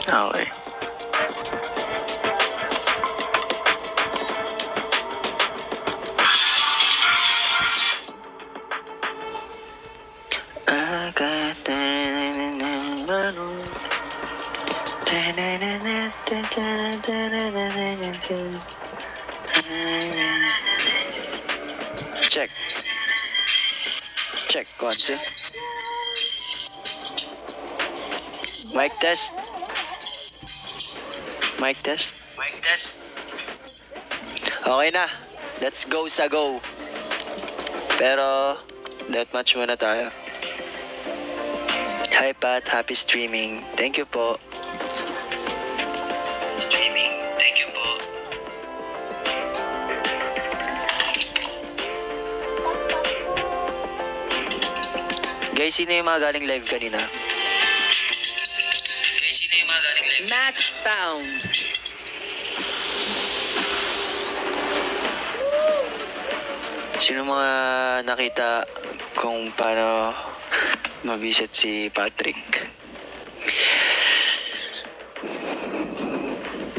Okay. Check. Check, 1, 2. Mic test. Mic test. Mic test. Okay na. Let's go sa go. Pero, deathmatch muna tayo. Hi Pat, happy streaming. Thank you po. Streaming, thank you po. Guys, sino yung mga galing live kanina? Guys, sino yung mga galing live? Match found. Sino mga nakita kung paano mabisit si Patrick?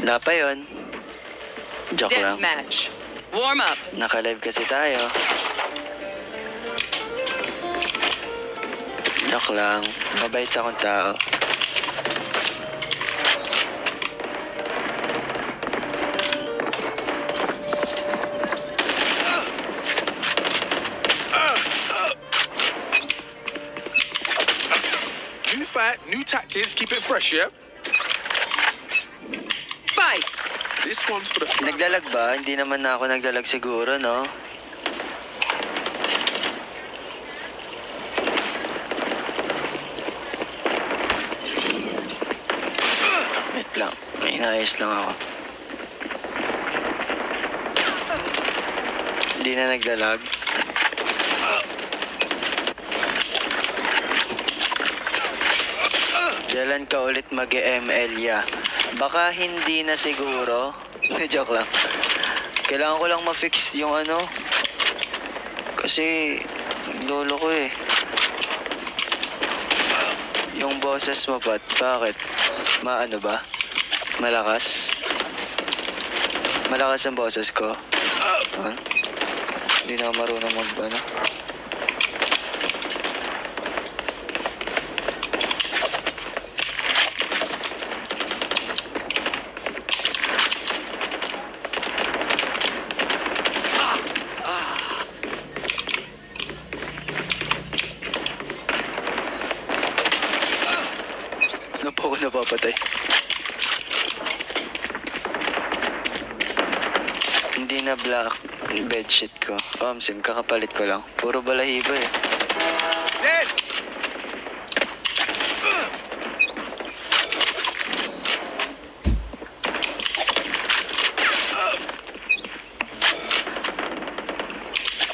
Wala pa yun. Joke lang. Deathmatch. Warm up. Naka-live kasi tayo. Joke lang. Mabait akong tao. New fight, new tactics, keep it fresh, yeah? Fight. This one's for the Naglalag ba? Hindi naman na ako naglalag siguro, no? Wait lang. May inaayos lang ako. Hindi na naglalag. Kailan ka ulit mag-ML, ya? Baka hindi na siguro. Joke lang. Kailangan ko lang ma-fix yung ano. Kasi, lolo ko eh. Yung boses mo, Pat. Bakit? Maano ba? Malakas? Malakas ang boses ko? Huh? Hindi na ako marunong ano. Ano po ako napapatay? Hindi na black bedsheet ko. Sim, kakapalit ko lang. Puro balahibo eh. Dead!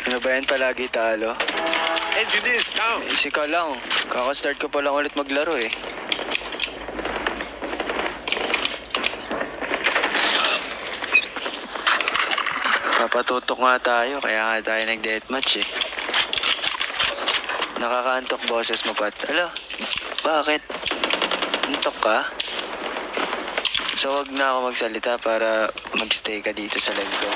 Ano ba yan palagi talo? Engineers down. Easy ka lang. Kaka-start ko pa lang ulit maglaro eh. Papatutok nga tayo, kaya nga tayo nag-deathmatch eh. Nakakaantok boses mo, Pat. Alo, bakit? Antok ka? So wag na ako magsalita para magstay ka dito sa live ko.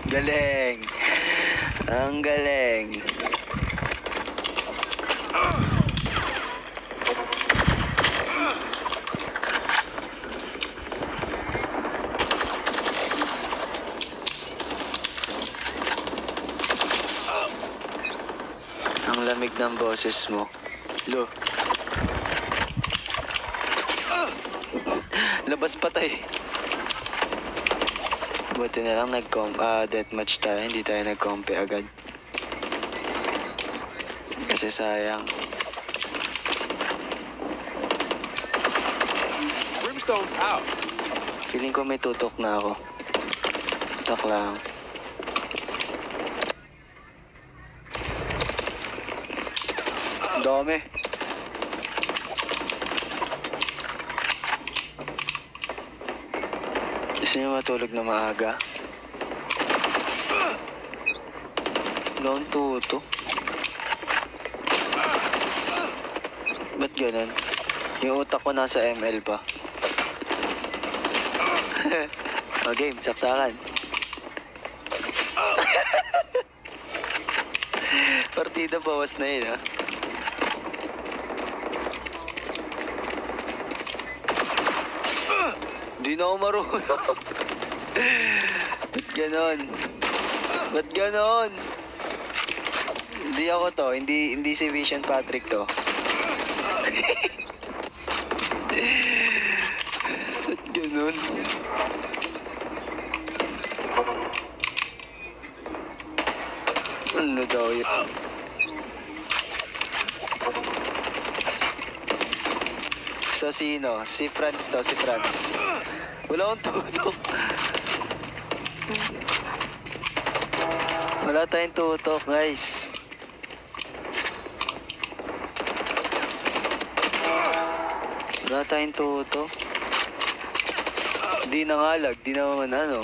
Galing! Ang galing! Ang lamig ng boses mo. Lo. Labas patay. Buti na lang deathmatch tayo, hindi tayo nag-compe agad. Kasi sayang. Brimstone's out. Feeling ko may tutok na ako. Tutok lang. Dami. Gusto niyo matulog na maaga? Wala akong tuto. Ba't ganun? Yung utak ko nasa ML pa. O game, saksakan. Partida bawas na yun, ha? Di na ako marunong. Ba't ganon? Ba't ganon? Hindi ako to. Hindi si Vision Patrick to. Ba't ganon? Ano daw yun? So sino? Si Franz to, si Franz. Wala akong tutok. Wala tayong tutok, guys. Wala tayong tutok. Di nangalag, di naman ano.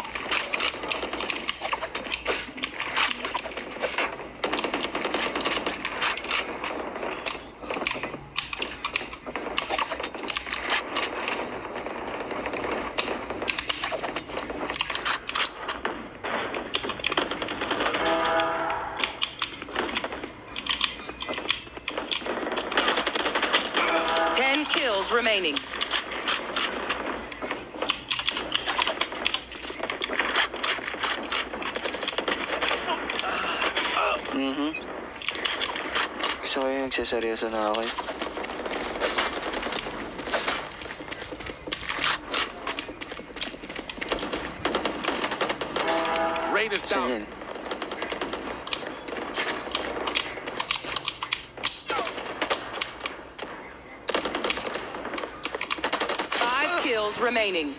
Kills remaining. Gusto ko yung nagsaseryoso na ako eh. Rain is Saan down. yun? Kills remaining.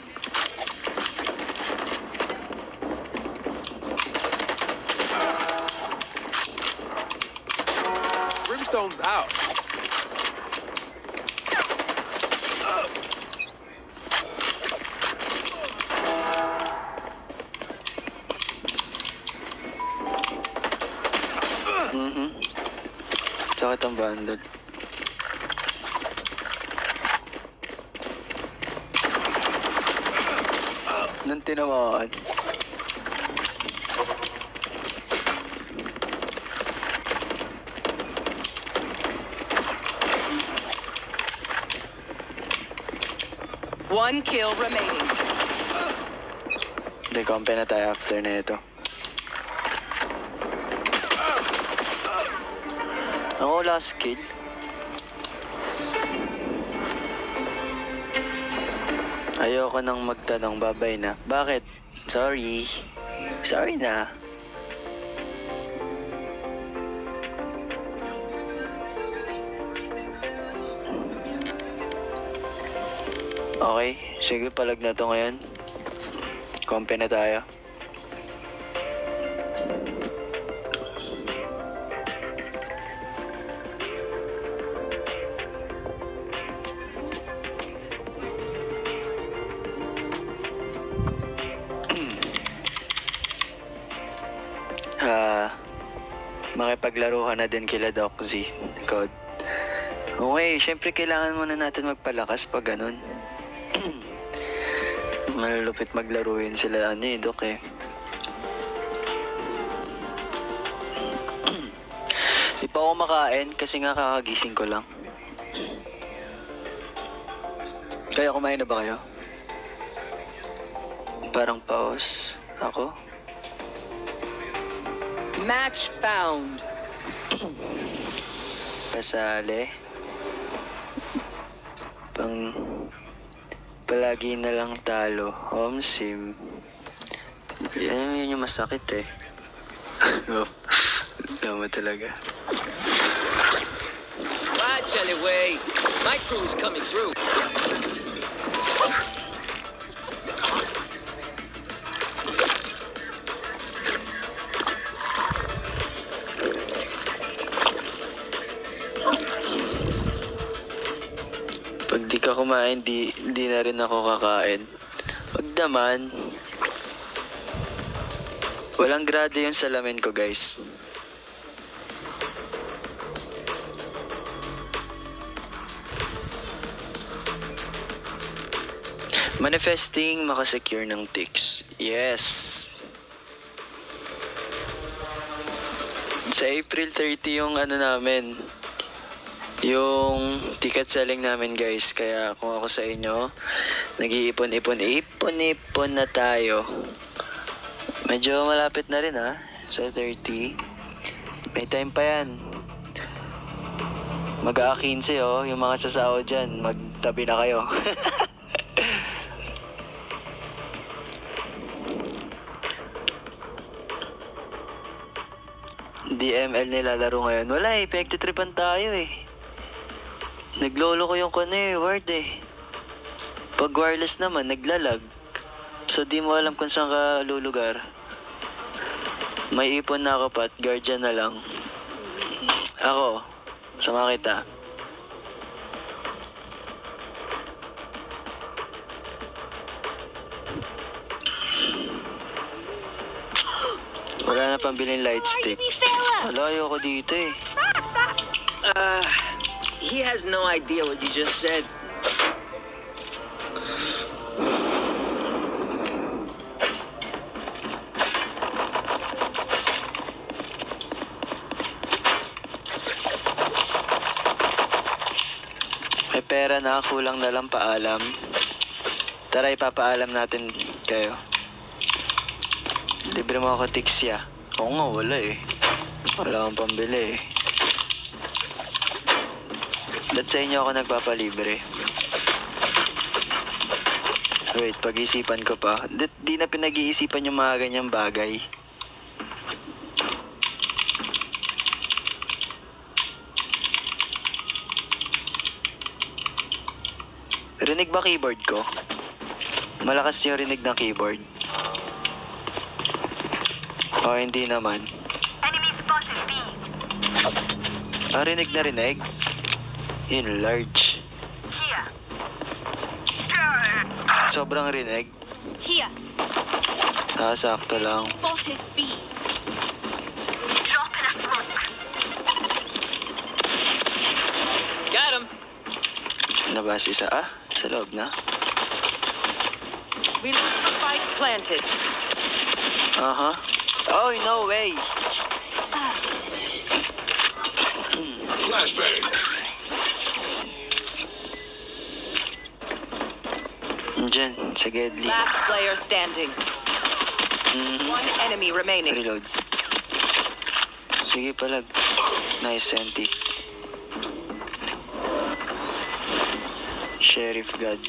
Brimstone's out. Sakit ang bandod. Nang tinamaan. One kill remaining. Hindi, compare na tayo after na ito. Ako last kill. Ayoko nang magtanong, babay na. Bakit? Sorry. Sorry na. Okay, sige, palag na to ngayon. Kompe na tayo. Makipaglaro ka na din kila Doc Z. Code. Okay, syempre kailangan muna natin magpalakas pag ganun. Malulupit maglaro yun sila Doc eh. Di pa ako makain kasi nga kakagising ko lang. Kaya kumain na ba kayo? Parang pause ako. Match found. Pasali. Palagi na lang talo. Home sim. Yun yung masakit eh. Tama talaga. Right, Way. My crew is coming through. Pag di ka kumain, di na rin ako kakain. Pag naman, walang grado yung salamin ko, guys. Manifesting makasecure ng ticks. Yes. Sa April 30 yung ano namin. Yung ticket selling namin guys. Kaya kung ako sa inyo, nag-iipon na tayo. Medyo malapit na rin ha. Sa 30. May time pa yan. Mag-a-15 oh. Yung mga sasahod dyan, magtabi na kayo. DML nilalaro ngayon. Wala eh, pagtitripan tayo eh. Naglolo ko yung word eh. Pag wireless naman, naglalag. So di mo alam kung saan ka lulugar. May ipon na ako pat, guardian na lang. Ako, sama kita. Wala na pambiling light stick. Wala, ayoko dito eh. He has no idea what you just said. May pera na, kulang na lang paalam. Tara, ipapaalam natin kayo. Libre mo ako tiksya. Oo nga, wala eh. Wala akong pambili eh. Ba't sa inyo ako nagpapalibre? Wait, pag-isipan ko pa. Di na pinag-iisipan yung mga ganyang bagay. Rinig ba keyboard ko? Malakas yung rinig ng keyboard. O hindi naman. Enemy spotted B. Rinig na rinig? Yun, large. Here. Sobrang rinig. Here. Sakto lang. Spotted B. Drop in a smoke. Got him. Nabas isa. Sa loob na. We left the spike planted. Aha. Oh, no way. Flashbang. Diyan, sa Gedli. Last player standing. One enemy remaining. Reload. Sige palag. Nice, Senti. Sheriff God.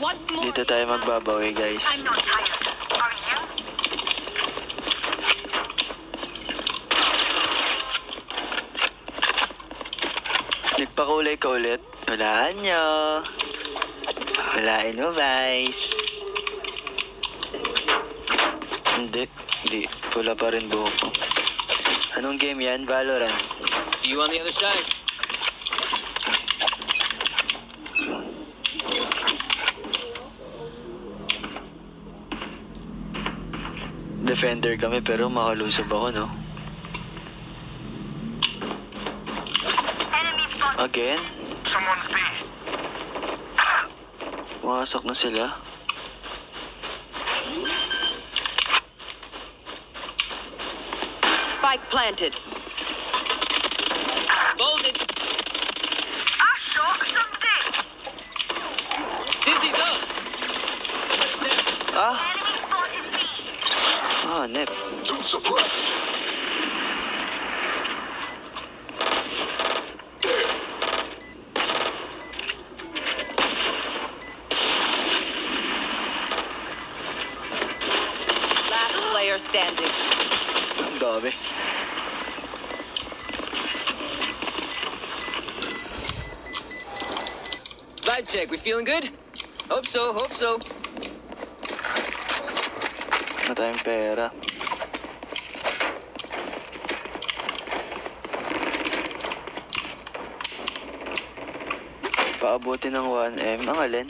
Once more. Dito tayo magbabawi, guys. I'm not tired. Are you? Nagpakulay ka ulit. Walaan nyo. Walain mo, Vice. Hindi. Pula pa rin buhok ko. Anong game yan? Valorant. See you on the other side. Defender kami pero makalusob ako, no? Enemy spotted. Again? Someone's B. Pumasok na sila. Spike planted. Folded. I shot something. Dizzy's up. Enemy spotted B. Nep. To suppress. Last player standing. Ang dami. Vibe check. We feeling good? Hope so. Hope so. Na tayong pera. Paabuti ng 1M. Ang alin?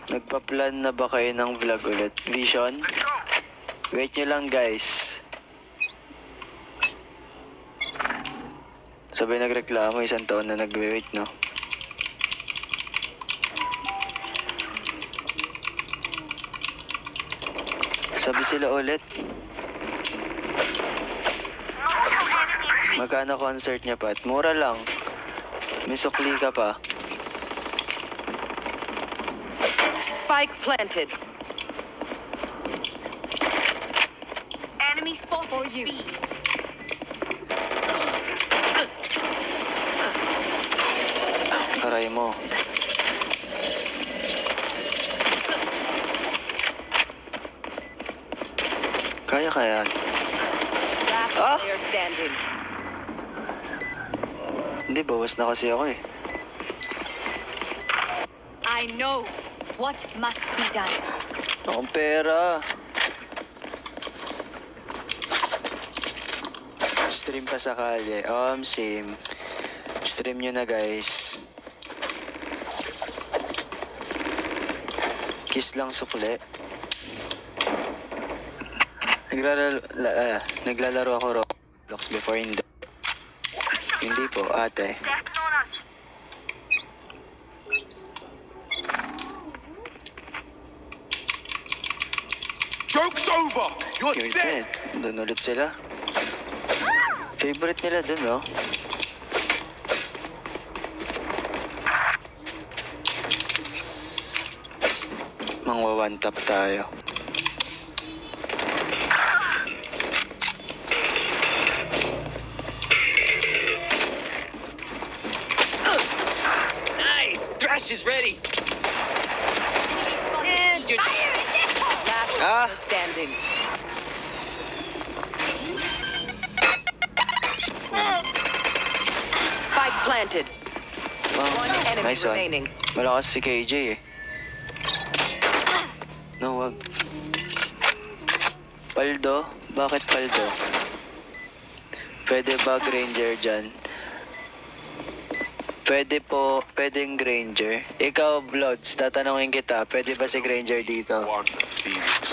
Nagpa-plan na ba kayo ng vlog ulit? Vision? Wait nyo lang, guys. Sabay nagreklamo, 1 taon na nagwe-wait, no? Sabi sila ulit. Magkano concert niya, Pat? Mura lang. May sukli ka pa. Spike planted. Enemy spotted. For you. Aray mo. Kaya. Last Ah! player standing. Hindi, bawas na kasi ako eh. I know what must be done. Akong pera. Stream pa sa kalye. Same. Stream nyo na, guys. Kiss lang sukli. Naglalaro ako Roblox before, hindi. Hindi po, ate. Stacking on us. Joke's over! You're You're dead! dead. Doon ulit sila. Favorite nila dun, oh. Mangwa one tap tayo. Nice! Thrash is ready. And you're Last Ah! player standing. Spike planted. One enemy Nice one. remaining. Malakas si KJ eh. No, wag. Paldo? Bakit Paldo? Pwede ba Granger dyan? Pwedeng Granger. Ikaw, Bloods, tatanungin kita, pwede ba si Granger dito? One Phoenix.